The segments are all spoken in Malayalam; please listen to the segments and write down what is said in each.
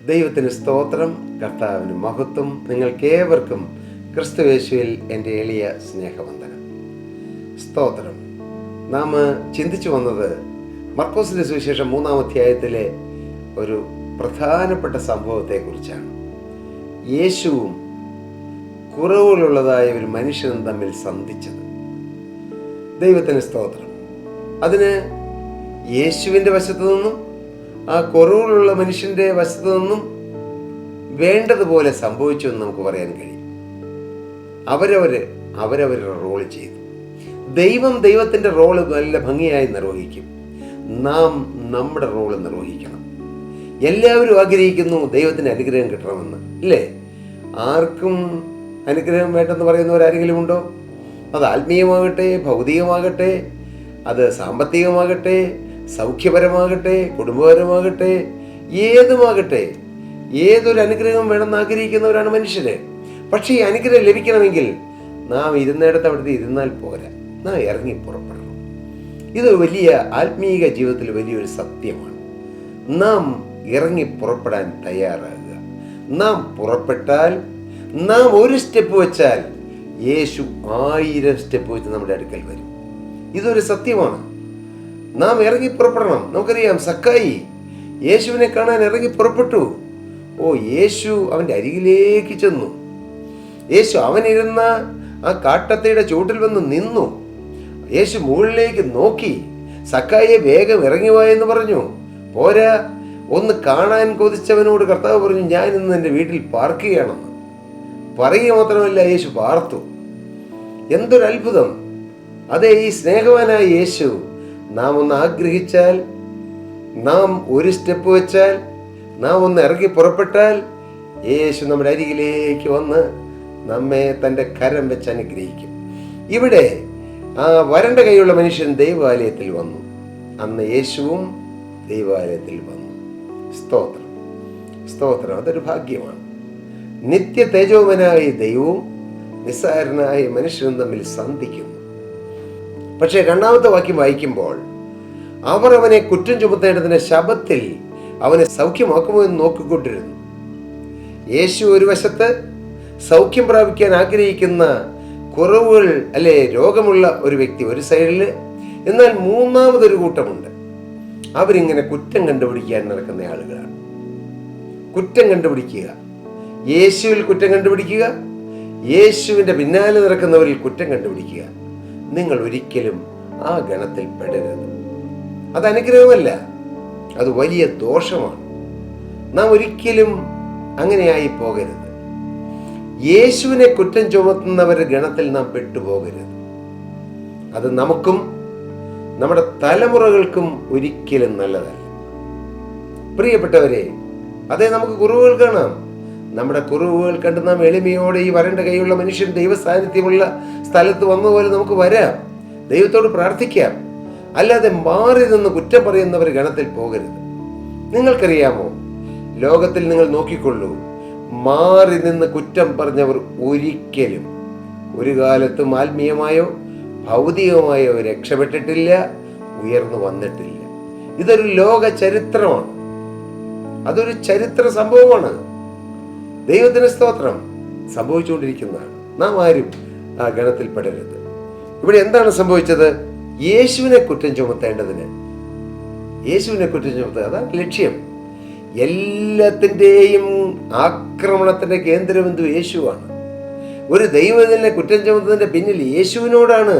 ദൈവത്തിന് സ്തോത്രം, കർത്താവിന് മഹത്വം. നിങ്ങൾക്കേവർക്കും ക്രിസ്തുയേശുവിൽ എൻ്റെ എളിയ സ്നേഹവന്ദനം. സ്തോത്രം. നാം ചിന്തിച്ചു വന്നത് മർക്കോസിന്റെ സുവിശേഷം 3-ാം അധ്യായത്തിലെ ഒരു പ്രധാനപ്പെട്ട സംഭവത്തെക്കുറിച്ചാണ്. യേശുവും കുറവുകളുള്ളതായ ഒരു മനുഷ്യനും തമ്മിൽ സന്ധിച്ചത്. ദൈവത്തിന് സ്തോത്രം. അതിന് യേശുവിൻ്റെ വശത്തു നിന്നും ആ കുറവുകളുള്ള മനുഷ്യൻ്റെ വശത്തു നിന്നും വേണ്ടതുപോലെ സംഭവിച്ചു എന്ന് നമുക്ക് പറയാൻ കഴിയും. അവരവരുടെ റോള് ചെയ്തു. ദൈവം ദൈവത്തിൻ്റെ റോള് നല്ല ഭംഗിയായി നിർവഹിക്കും. നാം നമ്മുടെ റോള് നിർവഹിക്കണം. എല്ലാവരും ആഗ്രഹിക്കുന്നു ദൈവത്തിന് അനുഗ്രഹം കിട്ടണമെന്ന്, ഇല്ലേ? ആർക്കും അനുഗ്രഹം വേണ്ടെന്ന് പറയുന്നവരാരെങ്കിലും ഉണ്ടോ? അത് ആത്മീയമാകട്ടെ, ഭൗതികമാകട്ടെ, അത് സാമ്പത്തികമാകട്ടെ, സൗഖ്യപരമാകട്ടെ, കുടുംബപരമാകട്ടെ, ഏതുമാകട്ടെ, ഏതൊരു അനുഗ്രഹം വേണമെന്ന് ആഗ്രഹിക്കുന്നവരാണ് മനുഷ്യര്. പക്ഷേ ഈ അനുഗ്രഹം ലഭിക്കണമെങ്കിൽ നാം ഇരുന്നിടത്ത് അവിടുത്തെ ഇരുന്നാൽ പോരാ, നാം ഇറങ്ങി പുറപ്പെടണം. ഇത് വലിയ ആത്മീയ ജീവിതത്തിൽ വലിയൊരു സത്യമാണ്. നാം ഇറങ്ങി പുറപ്പെടാൻ തയ്യാറാകുക. നാം പുറപ്പെട്ടാൽ, നാം ഒരു സ്റ്റെപ്പ് വെച്ചാൽ യേശു 1000 സ്റ്റെപ്പ് വെച്ച് നമ്മുടെ അടുക്കൽ വരും. ഇതൊരു സത്യമാണ്. നാം ഇറങ്ങി പുറപ്പെടണം. നമുക്കറിയാം, സക്കായി യേശുവിനെ കാണാൻ ഇറങ്ങി പുറപ്പെട്ടു. യേശു അവൻ്റെ അരികിലേക്ക് ചെന്നു. യേശു അവനിരുന്ന ആ കാട്ടത്തയുടെ ചൂട്ടിൽ വന്ന് നിന്നു. യേശു മുകളിലേക്ക് നോക്കി, സക്കായിയെ വേഗം ഇറങ്ങി വാ എന്ന് പറഞ്ഞു. പോരാ, ഒന്ന് കാണാൻ കൊതിച്ചവനോട് കർത്താവ് പറഞ്ഞു, ഞാൻ ഇന്ന് എൻ്റെ വീട്ടിൽ പാർക്കുകയാണെന്ന് പറയുക മാത്രമല്ല, യേശു പാർത്തു. എന്തൊരു അത്ഭുതം! അതെ, ഈ സ്നേഹവാനായ യേശു നാം ഒന്ന് ആഗ്രഹിച്ചാൽ, നാം ഒരു സ്റ്റെപ്പ് വെച്ചാൽ, നാം ഒന്ന് ഇറങ്ങി പുറപ്പെട്ടാൽ യേശു നമ്മുടെ അരികിലേക്ക് വന്ന് നമ്മെ തൻ്റെ കരം വെച്ച് അനുഗ്രഹിക്കും. ഇവിടെ ആ വരണ്ട കൈയുള്ള മനുഷ്യൻ ദൈവാലയത്തിൽ വന്നു. അന്ന് യേശുവും ദൈവാലയത്തിൽ വന്നു. സ്തോത്രം, സ്തോത്രം. അതൊരു ഭാഗ്യമാണ്. നിത്യ തേജോമനായ ദൈവവും നിസ്സാരനായ മനുഷ്യനും തമ്മിൽ സന്ധിക്കുന്നു. പക്ഷേ 2-ാമത്തെ വാക്യം വായിക്കുമ്പോൾ, അവർ അവനെ കുറ്റം ചുമത്തേണ്ടതിന് ശബത്തിൽ അവനെ സൗഖ്യമാക്കുമോ എന്ന് നോക്കിക്കൊണ്ടിരുന്നു. യേശു ഒരു വശത്ത് സൗഖ്യം പ്രാപിക്കാൻ ആഗ്രഹിക്കുന്ന കുറവുകൾ, അല്ലെ, രോഗമുള്ള ഒരു വ്യക്തി ഒരു സൈഡിൽ, എന്നാൽ 3-ാമതൊരു കൂട്ടമുണ്ട്. അവരിങ്ങനെ കുറ്റം കണ്ടുപിടിക്കാൻ നടക്കുന്ന ആളുകളാണ്. കുറ്റം കണ്ടുപിടിക്കുക, യേശുവിൽ കുറ്റം കണ്ടുപിടിക്കുക, യേശുവിൻ്റെ പിന്നാലെ നടക്കുന്നവരിൽ കുറ്റം കണ്ടുപിടിക്കുക. നിങ്ങൾ ഒരിക്കലും ആ ഗണത്തിൽ പെടരുത്. അത് അനുഗ്രഹമല്ല, അത് വലിയ ദോഷമാണ്. നാം ഒരിക്കലും അങ്ങനെയായി പോകരുത്. യേശുവിനെ കുറ്റം ചുമത്തുന്നവരുടെ ഗണത്തിൽ നാം പെട്ടുപോകരുത്. അത് നമുക്കും നമ്മുടെ തലമുറകൾക്കും ഒരിക്കലും നല്ലതല്ല. പ്രിയപ്പെട്ടവരെ, അതേ, നമുക്ക് കുറവുകൾ കാണാം. നമ്മുടെ കുറവുകൾ കണ്ട് നാം എളിമയോടെ ഈ വരണ്ട കൈയുള്ള മനുഷ്യൻ ദൈവസാന്നിധ്യമുള്ള സ്ഥലത്ത് വന്നതുപോലെ നമുക്ക് വരാം, ദൈവത്തോട് പ്രാർത്ഥിക്കാം. അല്ലാതെ മാറി നിന്ന് കുറ്റം പറയുന്നവർ ഗണത്തിൽ പോകരുത്. നിങ്ങൾക്കറിയാമോ, ലോകത്തിൽ നിങ്ങൾ നോക്കിക്കൊള്ളൂ, മാറി നിന്ന് കുറ്റം പറഞ്ഞവർ ഒരിക്കലും ഒരു കാലത്തും ആത്മീയമായോ ഭൗതികമായോ രക്ഷപ്പെട്ടിട്ടില്ല, ഉയർന്നു വന്നിട്ടില്ല. ഇതൊരു ലോക ചരിത്രമാണ്. അതൊരു ചരിത്ര സംഭവമാണ്. ദൈവത്തിന് സ്തോത്രം. സംഭവിച്ചുകൊണ്ടിരിക്കുന്നതാണ്. നാം ആരും ആ ഗണത്തിൽ പെടരുത്. ഇവിടെ എന്താണ് സംഭവിച്ചത്? യേശുവിനെ കുറ്റം ചുമത്തേണ്ടതിന്, യേശുവിനെ കുറ്റം ചുമത്തുക, അതാണ് ലക്ഷ്യം. എല്ലാത്തിൻ്റെയും ആക്രമണത്തിന്റെ കേന്ദ്രബിന്ദു യേശുവാണ്. ഒരു ദൈവത്തിനെ കുറ്റം ചുമത്തുന്നതിന്റെ പിന്നിൽ യേശുവിനോടാണ്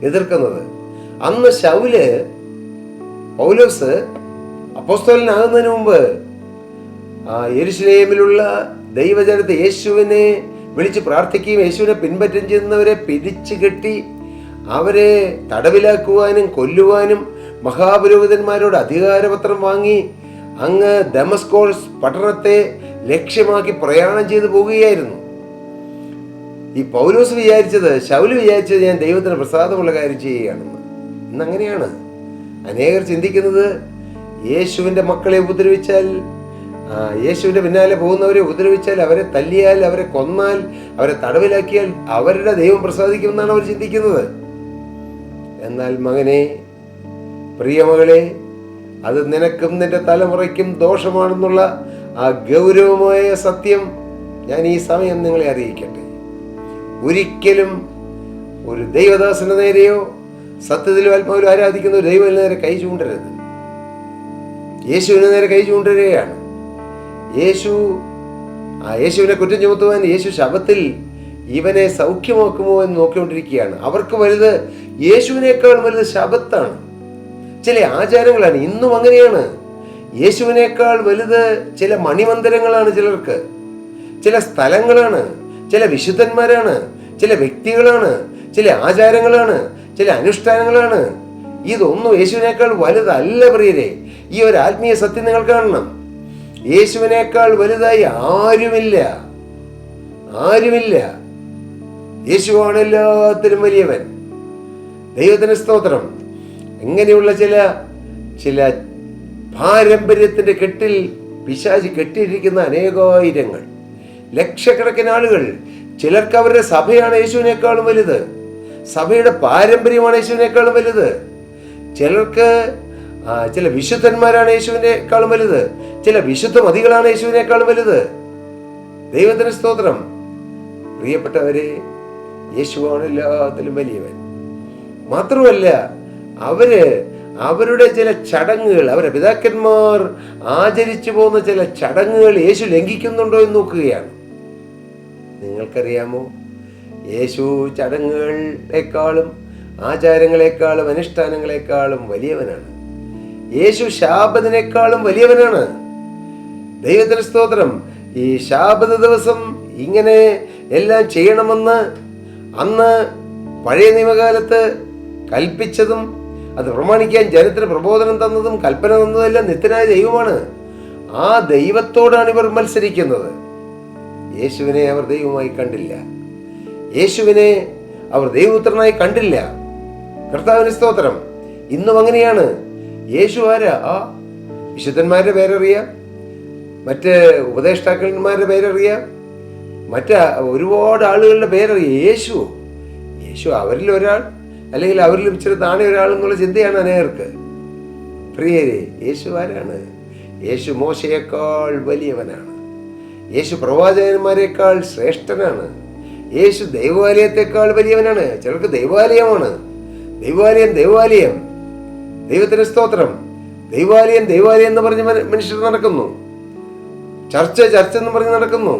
എതിർക്കുന്നത്. അന്ന് പൗലോസ് അപ്പോസ്തലനാകുന്നതിന് മുമ്പ് യെരുശലേമിലുള്ള ദൈവജനത്തെ യേശുവിനെ വിളിച്ച് പ്രാർത്ഥിക്കുകയും യേശുവിനെ പിൻപറ്റം ചെയ്യുന്നവരെ പിടിച്ചു കെട്ടി അവരെ തടവിലാക്കുവാനും കൊല്ലുവാനും മഹാപുരോഹിതന്മാരോട് അധികാരപത്രം വാങ്ങി അങ്ങ് ദമസ്കോസ് പട്ടണത്തെ ലക്ഷ്യമാക്കി പ്രയാണം ചെയ്തു പോവുകയായിരുന്നു. ഈ പൗലോസ് ശൗല് വിചാരിച്ചത് ഞാൻ ദൈവത്തിന് പ്രസാദമുള്ള കാര്യം ചെയ്യുകയാണെന്ന്. ഇന്നങ്ങനെയാണ് അനേകർ ചിന്തിക്കുന്നത്. യേശുവിൻ്റെ മക്കളെ ഉപദ്രവിച്ചാൽ, യേശുവിൻ്റെ പിന്നാലെ പോകുന്നവരെ ഉപദ്രവിച്ചാൽ, അവരെ തല്ലിയാൽ, അവരെ കൊന്നാൽ, അവരെ തടവിലാക്കിയാൽ അവരുടെ ദൈവം പ്രസാദിക്കുമെന്നാണ് അവർ ചിന്തിക്കുന്നത്. എന്നാൽ മകനെ, പ്രിയമകളെ, അത് നിനക്കും നിന്റെ തലമുറയ്ക്കും ദോഷമാണെന്നുള്ള ആ ഗൗരവമായ സത്യം ഞാൻ ഈ സമയം നിങ്ങളെ അറിയിക്കട്ടെ. ഒരിക്കലും ഒരു ദൈവദാസന്റെ നേരെയോ സത്യത്തിലും ആത്മാവിലും ആരാധിക്കുന്ന ഒരു ദൈവത്തിന് നേരെ കൈ ചൂണ്ടരുത്. യേശുവിന് നേരെ കൈ ചൂണ്ടുകയാണ്. യേശുവിനെ കുറ്റം ചുമത്തുവാൻ യേശു ശബത്തിൽ ഇവനെ സൗഖ്യമാക്കുമോ എന്ന് നോക്കിക്കൊണ്ടിരിക്കുകയാണ്. അവർക്ക് വലുത് യേശുവിനേക്കാൾ വലുത് ശബത്താണ്, ചില ആചാരങ്ങളാണ്. ഇന്നും അങ്ങനെയാണ്. യേശുവിനേക്കാൾ വലുത് ചില മണിമന്ദിരങ്ങളാണ്, ചിലർക്ക് ചില സ്ഥലങ്ങളാണ്, ചില വിശുദ്ധന്മാരാണ്, ചില വ്യക്തികളാണ്, ചില ആചാരങ്ങളാണ്, ചില അനുഷ്ഠാനങ്ങളാണ്. ഇതൊന്നും യേശുവിനേക്കാൾ വലുതല്ല പ്രിയരെ. ഈ ഒരു ആത്മീയ സത്യം നിങ്ങൾ കാണണം. യേശുവിനേക്കാൾ വലുതായി ആരുമില്ല. യേശുവാണ് എല്ലാത്തിനും വലിയവൻ. ദൈവത്തിന് സ്തോത്രം. ഇങ്ങനെയുള്ള ചില പാരമ്പര്യത്തിന്റെ കെട്ടിൽ പിശാച് കെട്ടിയിരിക്കുന്ന അനേകായിരങ്ങൾ, ലക്ഷക്കണക്കിന് ആളുകൾ. ചിലർക്ക് അവരുടെ സഭയാണ് യേശുവിനേക്കാളും വലുത്, സഭയുടെ പാരമ്പര്യമാണ് യേശുവിനേക്കാളും വലുത്. ചിലർക്ക് ചില വിശുദ്ധന്മാരാണ് യേശുവിനേക്കാളും വലുത്, ചില വിശുദ്ധ മതികളാണ് യേശുവിനേക്കാളും വലുത്. ദൈവത്തിന് സ്തോത്രം. പ്രിയപ്പെട്ടവരെ, യേശുവാണ് എല്ലാത്തിലും വലിയവൻ. മാത്രമല്ല, അവരുടെ ചില ചടങ്ങുകൾ, അവരുടെ പിതാക്കന്മാർ ആചരിച്ചു പോകുന്ന ചില ചടങ്ങുകൾ യേശു ലംഘിക്കുന്നുണ്ടോ എന്ന് നോക്കുകയാണ്. നിങ്ങൾക്കറിയാമോ, യേശു ചടങ്ങുകളെക്കാളും ആചാരങ്ങളെക്കാളും അനുഷ്ഠാനങ്ങളെക്കാളും വലിയവനാണ്. യേശു ശാബത്തിനേക്കാളും വലിയവനാണ്. ദൈവത്തിന് സ്തോത്രം. ഈ ശാബത്ത് ദിവസം ഇങ്ങനെ എല്ലാം ചെയ്യണമെന്ന് അന്ന് പഴയ നിയമകാലത്ത് കൽപ്പിച്ചതും അത് പ്രമാണിക്കാൻ ജനത്തിന് പ്രബോധനം തന്നതും കൽപ്പന തന്നതെല്ലാം നിത്യനായ ദൈവമാണ്. ആ ദൈവത്തോടാണ് ഇവർ മത്സരിക്കുന്നത്. യേശുവിനെ അവർ ദൈവമായി കണ്ടില്ല. യേശുവിനെ അവർ ദൈവപുത്രനായി കണ്ടില്ല. കർത്താവിന് സ്തോത്രം. ഇന്നും അങ്ങനെയാണ്. യേശു ആരാ? വിശുദ്ധന്മാരുടെ പേരറിയാം, മറ്റ് ഉപദേഷ്ടാക്കന്മാരുടെ പേരറിയാം, ഒരുപാട് ആളുകളുടെ പേരറിയാം. യേശു അവരിൽ ഒരാൾ, അല്ലെങ്കിൽ അവരിൽ ഇച്ചിരി താണെ ഒരാൾ എന്നുള്ള ചിന്തയാണ് അനേകർക്ക്. പ്രിയരെ, യേശു ആരാണ്? യേശു മോശയേക്കാൾ വലിയവനാണ്. യേശു പ്രവാചകന്മാരെക്കാൾ ശ്രേഷ്ഠനാണ്. യേശു ദൈവാലയത്തെക്കാൾ വലിയവനാണ്. ചിലർക്ക് ദൈവാലയമാണ്. ദൈവാലയം. ദൈവത്തിന് സ്തോത്രം. ദൈവാലയം എന്ന് പറഞ്ഞ് മനുഷ്യർ നടക്കുന്നു. ചർച്ച എന്ന് പറഞ്ഞ് നടക്കുന്നു.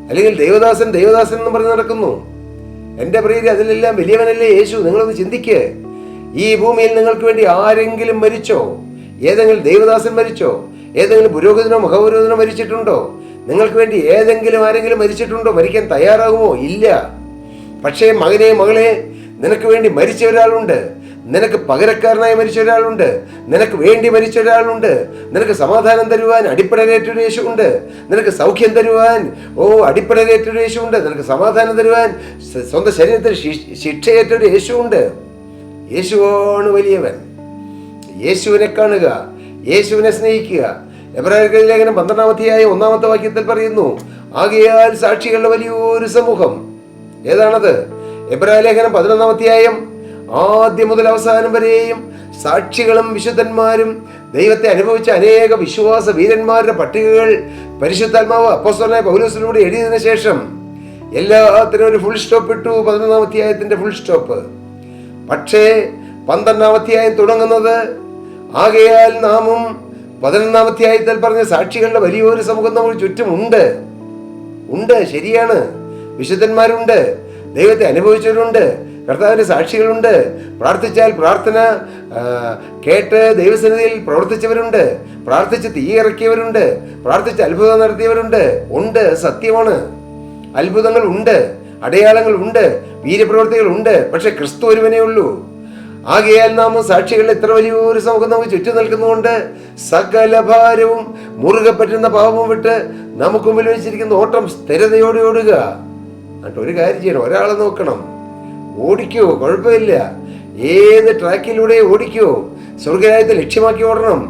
അല്ലെങ്കിൽ ദേവദാസൻ എന്ന് പറഞ്ഞ് നടക്കുന്നു. എൻ്റെ പ്രിയരെ, അതിലെല്ലാം വലിയവനല്ലേ യേശു? നിങ്ങളൊന്ന് ചിന്തിക്ക്. ഈ ഭൂമിയിൽ നിങ്ങൾക്ക് വേണ്ടി ആരെങ്കിലും മരിച്ചോ? ഏതെങ്കിലും ദേവദാസൻ മരിച്ചോ? ഏതെങ്കിലും പുരോഹിതനോ മഹാപുരോഹിതനോ മരിച്ചിട്ടുണ്ടോ? നിങ്ങൾക്ക് വേണ്ടി ആരെങ്കിലും മരിച്ചിട്ടുണ്ടോ? മരിക്കാൻ തയ്യാറാകുമോ? ഇല്ല. പക്ഷേ മകനെ, മകളെ, നിനക്ക് വേണ്ടി മരിച്ച ഒരാളുണ്ട്. നിനക്ക് പകരക്കാരനായി മരിച്ച ഒരാളുണ്ട്. നിനക്ക് വേണ്ടി മരിച്ച ഒരാളുണ്ട്. നിനക്ക് സമാധാനം തരുവാൻ അടിപ്പടലേറ്റൊരു യേശുണ്ട്. നിനക്ക് സൗഖ്യം തരുവാൻ അടിപ്പടലേറ്റൊരു യേശുണ്ട്. നിനക്ക് സമാധാനം തരുവാൻ സ്വന്തം ശരീരത്തിൽ ശിക്ഷയേറ്റൊരു യേശുണ്ട്. യേശുവാണ് വലിയവൻ. യേശുവിനെ കാണുക, യേശുവിനെ സ്നേഹിക്കുക. എബ്രായർക്കെഴുതിയ ലേഖനം 12-ാം അധ്യായം 1-ാമത്തെ വാക്യത്തിൽ പറയുന്നു, ആകയാൽ സാക്ഷികളുടെ വലിയൊരു സമൂഹം. ഏതാണത്? എബ്രായ ലേഖനം 11-ാം അധ്യായം ആദ്യം മുതൽ അവസാനം വരെയും സാക്ഷികളും വിശുദ്ധന്മാരും ദൈവത്തെ അനുഭവിച്ച അനേക വിശ്വാസ വീരന്മാരുടെ പട്ടികകൾ പരിശുദ്ധാത്മാവ് അപ്പോസ്തലനായ പൗലോസിലൂടെ എഴുതിയതിനു ശേഷം എല്ലാത്തിനും ഒരു ഫുൾ സ്റ്റോപ്പ് ഇട്ടു. 11-ാം അധ്യായത്തിന്റെ ഫുൾ സ്റ്റോപ്പ്. പക്ഷേ 12-ാം അധ്യായം തുടങ്ങുന്നത് ആകയാൽ നാമും 11-ാം അധ്യായത്തിൽ പറഞ്ഞ സാക്ഷികളുടെ വലിയൊരു സമൂഹം നമുക്ക് ചുറ്റും ഉണ്ട്. ശരിയാണ്. വിശുദ്ധന്മാരുണ്ട്, ദൈവത്തെ അനുഭവിച്ചവരുണ്ട്, കർത്താവിന്റെ സാക്ഷികളുണ്ട്. പ്രാർത്ഥിച്ചാൽ പ്രാർത്ഥന കേട്ട് ദൈവസന്നിധിയിൽ പ്രവർത്തിച്ചവരുണ്ട്, പ്രാർത്ഥിച്ച് തീ ഇറക്കിയവരുണ്ട്, പ്രാർത്ഥിച്ച് അത്ഭുതം നടത്തിയവരുണ്ട്. സത്യമാണ്. അത്ഭുതങ്ങൾ ഉണ്ട്, അടയാളങ്ങൾ ഉണ്ട്, വീര്യപ്രവർത്തികൾ ഉണ്ട്. പക്ഷെ ക്രിസ്തു ഒരുവനേ ഉള്ളൂ. ആകയാൽ നാം സാക്ഷികളുടെ ഇത്ര വലിയൊരു സമൂഹം നമുക്ക് ചുറ്റും നിൽക്കുന്നതുകൊണ്ട് സകല ഭാരവും മുറുകെ പറ്റുന്ന പാപവും വിട്ട് നമുക്ക് മുമ്പിൽ വെച്ചിരിക്കുന്ന ഓട്ടം സ്ഥിരതയോടെ ഓടുക. എന്നിട്ട് ഒരു കാര്യം ചെയ്യണം, ഒരാളെ നോക്കണം. ഓടിക്കോ, കുഴപ്പമില്ല. ഏത് ട്രാക്കിലൂടെ ഓടിക്കോ, സ്വർഗരാജ്യത്തെ ലക്ഷ്യമാക്കി ഓടണം.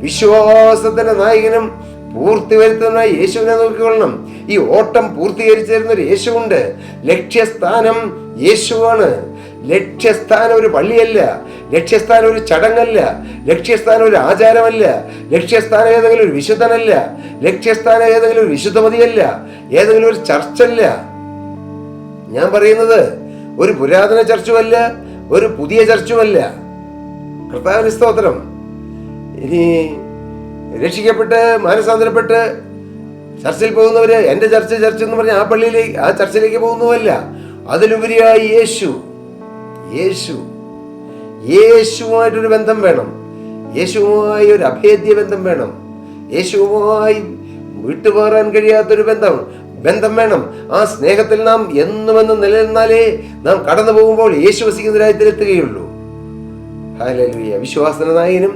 വിശ്വാസത്തിന്റെ നായകനും പൂർത്തി വരുത്തുന്നതിനായി യേശുവിനെ നോക്കിക്കൊള്ളണം. ഈ ഓട്ടം പൂർത്തീകരിച്ചു തരുന്ന ഒരു യേശുവുണ്ട്. ലക്ഷ്യസ്ഥാനം യേശുവാണ്. ലക്ഷ്യസ്ഥാനം ഒരു പള്ളിയല്ല, ലക്ഷ്യസ്ഥാനം ഒരു ചടങ്ങല്ല, ലക്ഷ്യസ്ഥാനം ഒരു ആചാരമല്ല, ലക്ഷ്യസ്ഥാനം ഏതെങ്കിലും ഒരു വിശുദ്ധനല്ല, ലക്ഷ്യസ്ഥാനം ഏതെങ്കിലും ഒരു വിശുദ്ധമതിയല്ല, ഏതെങ്കിലും ഒരു ചർച്ചല്ല. ഞാൻ പറയുന്നത് ഒരു പുരാതന ചർച്ചുമല്ല, ഒരു പുതിയ ചർച്ചുമല്ല. കർത്താവിന് സ്തോത്രം. ഇനി രക്ഷിക്കപ്പെട്ട് മാനസാന്തരപ്പെട്ട് ചർച്ചിൽ പോകുന്നവര് എൻ്റെ ചർച്ച എന്ന് പറഞ്ഞ് ആ ചർച്ചിലേക്ക് പോകുന്നതല്ല. അതിലുപരിയായി യേശുവുമായിട്ടൊരു ബന്ധം വേണം, യേശുവുമായി ഒരു അഭേദ്യ ബന്ധം വേണം, യേശുവുമായി വിട്ടുമാറാൻ കഴിയാത്തൊരു ബന്ധം വേണം. ആ സ്നേഹത്തിൽ നാം എന്നുമെന്നും നിലനിന്നാലേ നാം കടന്നു പോകുമ്പോൾ യേശു വസിക്കുന്ന രാജ്യത്തിലെത്തുകയുള്ളൂ. ഹല്ലേലൂയ. വിശ്വാസന നായകനും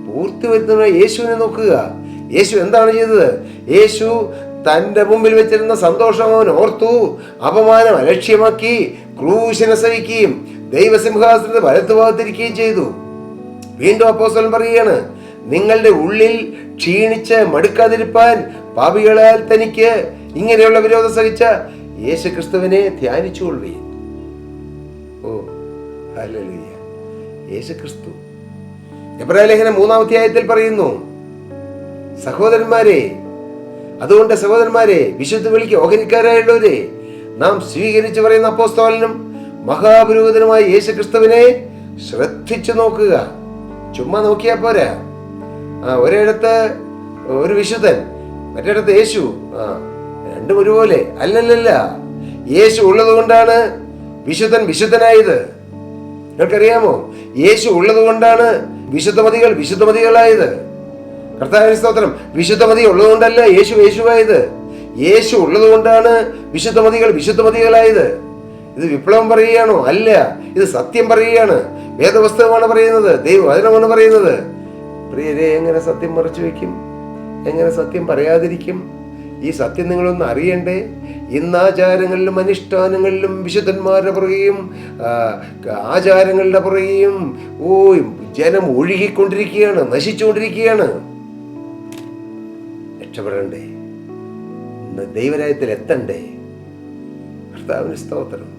പൂർത്തി വരുത്തുന്ന യേശുവിനെ നോക്കുക. യേശു എന്താണ് ചെയ്തത്? യേശു തൻ്റെ മുമ്പിൽ വെച്ചിരുന്ന സന്തോഷം അവൻ ഓർത്തു, അപമാനം അലക്ഷ്യമാക്കി ക്രൂശിനെ സഹിക്കുകയും ദൈവസിംഹാസനത്തെ വലത്തുഭാഗത്തിരിക്കുകയും ചെയ്തു. വീണ്ടും അപ്പോസ്തലൻ പറയുകയാണ്, നിങ്ങളുടെ ഉള്ളിൽ ക്ഷീണിച്ച് മടുക്കാതിരിപ്പാൻ പാപികളാൽ തനിക്ക് ഇങ്ങനെയുള്ള വിരോധം സഹിച്ച യേശു ക്രിസ്തുവിനെ ധ്യാനിച്ചുകൊള്ളുകയും. ഓ ഹല്ലേലൂയ. യേശു ക്രിസ്തു. എബ്രായ ലേഖനം 3-ാം അധ്യായത്തിൽ പറയുന്നു, അതുകൊണ്ട് സഹോദരന്മാരെ, വിശുദ്ധ വിളിക്ക് ഓഹരിക്കാരായുള്ളവരെ, നാം സ്വീകരിച്ചു പറയുന്ന അപ്പോസ്തലനും മഹാപുരോഹിതനുമായ യേശു ക്രിസ്തുവിനെ ശ്രദ്ധിച്ചു നോക്കുക. ചുമ്മാ നോക്കിയാ പോരാ. ഒരിടത്ത് ഒരു വിശുദ്ധൻ, മറ്റിടത്ത് യേശു, രണ്ടും ഒരുപോലെ അല്ലല്ല. യേശു ഉള്ളത് കൊണ്ടാണ് വിശുദ്ധനായത്. നിങ്ങൾക്കറിയാമോ? യേശു ഉള്ളത് കൊണ്ടാണ് വിശുദ്ധമതികളായത്. കർത്താവിന്റെ സ്തോത്രം. വിശുദ്ധമതി ഉള്ളതുകൊണ്ടല്ല യേശുവായത്. യേശു ഉള്ളത് കൊണ്ടാണ് വിശുദ്ധമതികളായത്. ഇത് വിപ്ലവം പറയുകയാണോ? അല്ല, ഇത് സത്യം പറയുകയാണ്. വേദപുസ്തകമാണ് പറയുന്നത്, ദൈവവചനമാണ് പറയുന്നത്. പ്രിയരെ, എങ്ങനെ സത്യം മറച്ചു വയ്ക്കും? എങ്ങനെ സത്യം പറയാതിരിക്കും? ഈ സത്യം നിങ്ങളൊന്ന് അറിയണ്ടേ? ഇന്ന് ആചാരങ്ങളിലും അനുഷ്ഠാനങ്ങളിലും വിശുദ്ധന്മാരുടെ പുറകെയും ആചാരങ്ങളുടെ പുറകെയും ജനം ഒഴുകിക്കൊണ്ടിരിക്കുകയാണ്, നശിച്ചുകൊണ്ടിരിക്കുകയാണ്. രക്ഷപ്പെടണ്ടേ? ദൈവരാജ്യത്തിൽ എത്തണ്ടേ? കർത്താവിന് സ്തോത്രം.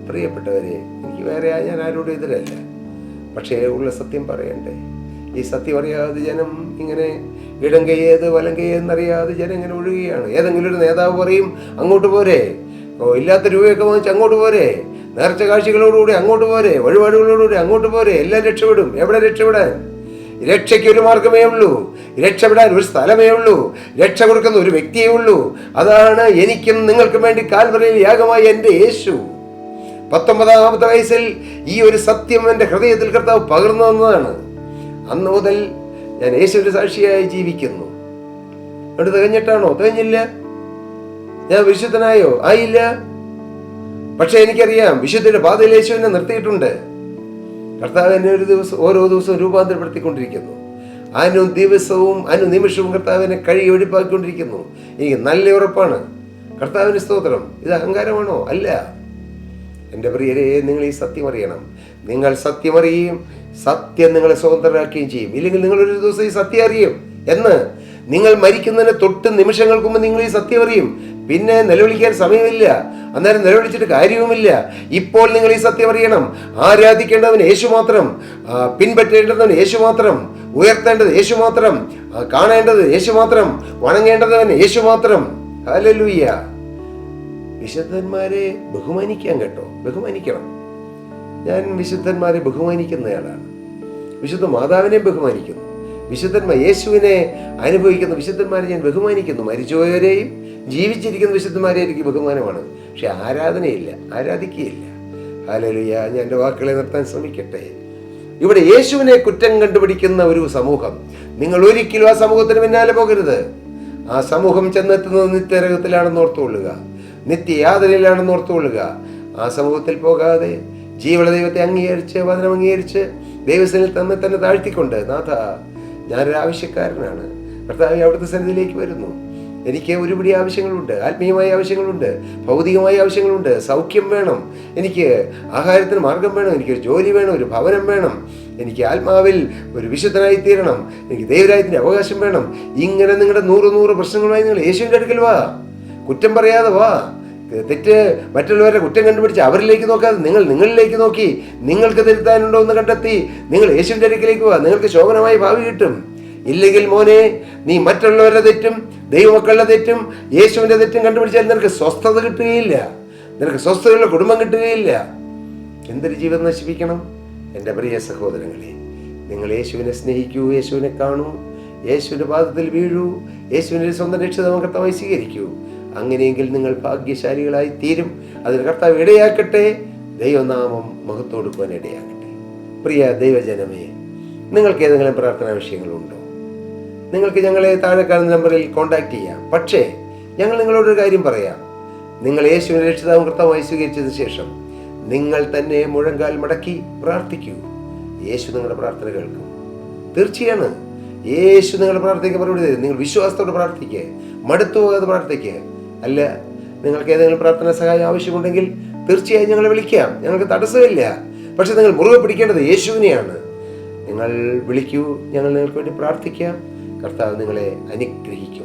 പ്രിയപ്പെട്ടവരെ, എനിക്ക് ഞാൻ ആരോടും എതിരല്ല, പക്ഷേ ഉള്ള സത്യം പറയണ്ടേ? ഈ സത്യം അറിയാതെ ജനം ഇങ്ങനെ ഇടം കയ്യേത് വലം കയ്യേതെന്നറിയാതെ ജനം ഇങ്ങനെ ഒഴുകുകയാണ്. ഏതെങ്കിലും ഒരു നേതാവ് പറയും അങ്ങോട്ട് പോരെ, ഇല്ലാത്ത രൂപയൊക്കെ വാങ്ങിച്ച് അങ്ങോട്ട് പോരെ, നേർച്ച കാഴ്ചകളോടുകൂടി അങ്ങോട്ട് പോരെ, വഴിപാടുകളോടുകൂടി അങ്ങോട്ട് പോരെ, എല്ലാം രക്ഷപ്പെടും. എവിടെ രക്ഷപ്പെടാൻ? രക്ഷയ്ക്ക് ഒരു മാർഗമേ ഉള്ളൂ, രക്ഷപ്പെടാൻ ഒരു സ്ഥലമേ ഉള്ളൂ, രക്ഷ കൊടുക്കുന്ന ഒരു വ്യക്തിയേ ഉള്ളൂ. അതാണ് എനിക്കും നിങ്ങൾക്കും വേണ്ടി കാൽവരിയിൽ യാഗമായി എൻ്റെ യേശു. 19-ാമത്തെ വയസ്സിൽ ഈ ഒരു സത്യം എൻ്റെ ഹൃദയത്തിൽ കർത്താവ് പകർന്നു തന്നതാണ്. അന്ന് മുതൽ ഞാൻ യേശുവിന്റെ സാക്ഷിയായി ജീവിക്കുന്നു. അവിടെ തികഞ്ഞിട്ടാണോ? തികഞ്ഞില്ല. ഞാൻ വിശുദ്ധനായോ? ആയില്ല. പക്ഷെ എനിക്കറിയാം, വിശുദ്ധിയുടെ പാതയിൽ യേശുവിനെ നിർത്തിയിട്ടുണ്ട്. കർത്താവ് എന്നെ ഓരോ ദിവസവും രൂപാന്തരപ്പെടുത്തിക്കൊണ്ടിരിക്കുന്നു. അനുനിമിഷവും കർത്താവിനെ കഴുകി വെടിപ്പാക്കിക്കൊണ്ടിരിക്കുന്നു. എനിക്ക് നല്ല ഉറപ്പാണ്. കർത്താവിന് സ്തോത്രം. ഇത് അഹങ്കാരമാണോ? അല്ല. എൻ്റെ പ്രിയരെ, നിങ്ങൾ ഈ സത്യം അറിയണം. നിങ്ങൾ സത്യം അറിയും, സത്യം നിങ്ങളെ സ്വതന്ത്രരാക്കുകയും ചെയ്യും. ഇല്ലെങ്കിൽ നിങ്ങളൊരു ദിവസം ഈ സത്യം അറിയും. എന്ന് നിങ്ങൾ മരിക്കുന്നതിന് തൊട്ട് നിമിഷങ്ങൾക്ക് മുമ്പ് നിങ്ങൾ ഈ സത്യം അറിയും. പിന്നെ നിലവിളിക്കാൻ സമയമില്ല, അന്നേരം നിലവിളിച്ചിട്ട് കാര്യവുമില്ല. ഇപ്പോൾ നിങ്ങൾ ഈ സത്യം അറിയണം. ആരാധിക്കേണ്ടവൻ യേശു മാത്രം, പിൻപറ്റേണ്ടവൻ യേശു മാത്രം, ഉയർത്തേണ്ടത് യേശു മാത്രം, കാണേണ്ടത് യേശു മാത്രം, വണങ്ങേണ്ടവൻ യേശു മാത്രം. ഹല്ലേലൂയ. വിശുദ്ധന്മാരെ ബഹുമാനിക്കാൻ കേട്ടോ, ബഹുമാനിക്കണം. ഞാൻ വിശുദ്ധന്മാരെ ബഹുമാനിക്കുന്നയാളാണ്. വിശുദ്ധ മാതാവിനെ ബഹുമാനിക്കുന്നു. യേശുവിനെ അനുഭവിക്കുന്ന വിശുദ്ധന്മാരെ ഞാൻ ബഹുമാനിക്കുന്നു. മരിച്ചുപോയവരെയും ജീവിച്ചിരിക്കുന്ന വിശുദ്ധന്മാരെ എനിക്ക് ബഹുമാനമാണ്. പക്ഷെ ആരാധനയില്ല, ആരാധിക്കുകയില്ല. ഹല്ലേലൂയ. ഞാൻ എൻ്റെ വാക്കുകളെ നിർത്താൻ ശ്രമിക്കട്ടെ. ഇവിടെ യേശുവിനെ കുറ്റം കണ്ടുപിടിക്കുന്ന ഒരു സമൂഹം, നിങ്ങൾ ഒരിക്കലും ആ സമൂഹത്തിന് പിന്നാലെ പോകരുത്. ആ സമൂഹം ചെന്നെത്തുന്നത് നിത്യനരകത്തിലാണെന്ന് ഓർത്തുകൊള്ളുക, നിത്യയാതനയിലാണെന്ന് ഓർത്തുകൊള്ളുക. ആ സമൂഹത്തിൽ പോകാതെ ജീവന ദൈവത്തെ അംഗീകരിച്ച്, വചനം അംഗീകരിച്ച്, ദൈവസനിൽ തന്നെ താഴ്ത്തിക്കൊണ്ട്, നാഥ, ഞാനൊരു ആവശ്യക്കാരനാണ്, കർത്താവേ അവിടുത്തെ സന്നിധിയിലേക്ക് വരുന്നു. എനിക്ക് ഒരുപിടി ആവശ്യങ്ങളുണ്ട്, ആത്മീയമായ ആവശ്യങ്ങളുണ്ട്, ഭൗതികമായ ആവശ്യങ്ങളുണ്ട്. സൗഖ്യം വേണം, എനിക്ക് ആഹാരത്തിന് മാർഗം വേണം, എനിക്കൊരു ജോലി വേണം, ഒരു ഭവനം വേണം, എനിക്ക് ആത്മാവിൽ ഒരു വിശുദ്ധനായി തീരണം, എനിക്ക് ദൈവരാജ്യത്തിൻ്റെ അവകാശം വേണം. ഇങ്ങനെ നിങ്ങളുടെ 100 പ്രശ്നങ്ങളുമായി നിങ്ങൾ യേശുവിൻ്റെ അടുക്കൽ വാ. കുറ്റം പറയാതെ വാ. തെറ്റ് മറ്റുള്ളവരെ കുറ്റം കണ്ടുപിടിച്ച് അവരിലേക്ക് നോക്കാതെ നിങ്ങളിലേക്ക് നോക്കി നിങ്ങൾക്ക് തിരുത്താനുണ്ടോ എന്ന് കണ്ടെത്തി നിങ്ങൾ യേശുവിൻ്റെ അടുക്കിലേക്ക് പോവാ. നിങ്ങൾക്ക് ശോഭനമായി ഭാവി കിട്ടും. ഇല്ലെങ്കിൽ മോനെ, നീ മറ്റുള്ളവരുടെ തെറ്റും ദൈവമക്കളുടെ തെറ്റും യേശുവിൻ്റെ തെറ്റും കണ്ടുപിടിച്ചാൽ നിനക്ക് സ്വസ്ഥത കിട്ടുകയില്ല, നിനക്ക് സ്വസ്ഥതയുള്ള കുടുംബം കിട്ടുകയില്ല. എന്തൊരു ജീവിതം നശിപ്പിക്കണം? എൻ്റെ പ്രിയ സഹോദരങ്ങളെ, നിങ്ങൾ യേശുവിനെ സ്നേഹിക്കൂ, യേശുവിനെ കാണൂ, യേശുവിൻ്റെ പാദത്തിൽ വീഴൂ, യേശുവിൻ്റെ സ്വന്തം രക്ഷിതാവ് കർത്താവായി സ്വീകരിക്കൂ. അങ്ങനെയെങ്കിൽ നിങ്ങൾ ഭാഗ്യശാലികളായി തീരും. അതിന് കർത്താവ് ഇടയാക്കട്ടെ. ദൈവനാമം മഹത്വം കൊടുക്കുവാൻ ഇടയാകട്ടെ. പ്രിയ ദൈവജനമേ, നിങ്ങൾക്ക് ഏതെങ്കിലും പ്രാർത്ഥനാ വിഷയങ്ങളുണ്ടോ? നിങ്ങൾക്ക് ഞങ്ങളെ താഴെ കാണുന്ന നമ്പറിൽ കോൺടാക്റ്റ് ചെയ്യാം. പക്ഷേ ഞങ്ങൾ നിങ്ങളോടൊരു കാര്യം പറയാം. നിങ്ങൾ യേശുവിനെ രക്ഷിതാവും കർത്താവായി സ്വീകരിച്ചതിന് ശേഷം നിങ്ങൾ തന്നെ മുഴങ്കാൽ മടക്കി പ്രാർത്ഥിക്കൂ. യേശു നിങ്ങളുടെ പ്രാർത്ഥന കേൾക്കും. തീർച്ചയാണ് യേശു നിങ്ങളുടെ പ്രാർത്ഥനയ്ക്ക് മറുപടി തരും. നിങ്ങൾ വിശ്വാസത്തോടെ പ്രാർത്ഥിക്കുക, മടുത്തു പോകാതെ പ്രാർത്ഥിക്കുക. അല്ല, നിങ്ങൾക്ക് ഏതെങ്കിലും പ്രാർത്ഥനാ സഹായം ആവശ്യമുണ്ടെങ്കിൽ തീർച്ചയായും ഞങ്ങളെ വിളിക്കാം, ഞങ്ങൾക്ക് തടസ്സമില്ല. പക്ഷെ നിങ്ങൾ മുറുകെ പിടിക്കേണ്ടത് യേശുവിനെയാണ്. നിങ്ങൾ വിളിക്കൂ, ഞങ്ങൾ നിങ്ങൾക്ക് വേണ്ടി പ്രാർത്ഥിക്കാം. കർത്താവ് നിങ്ങളെ അനുഗ്രഹിക്കും.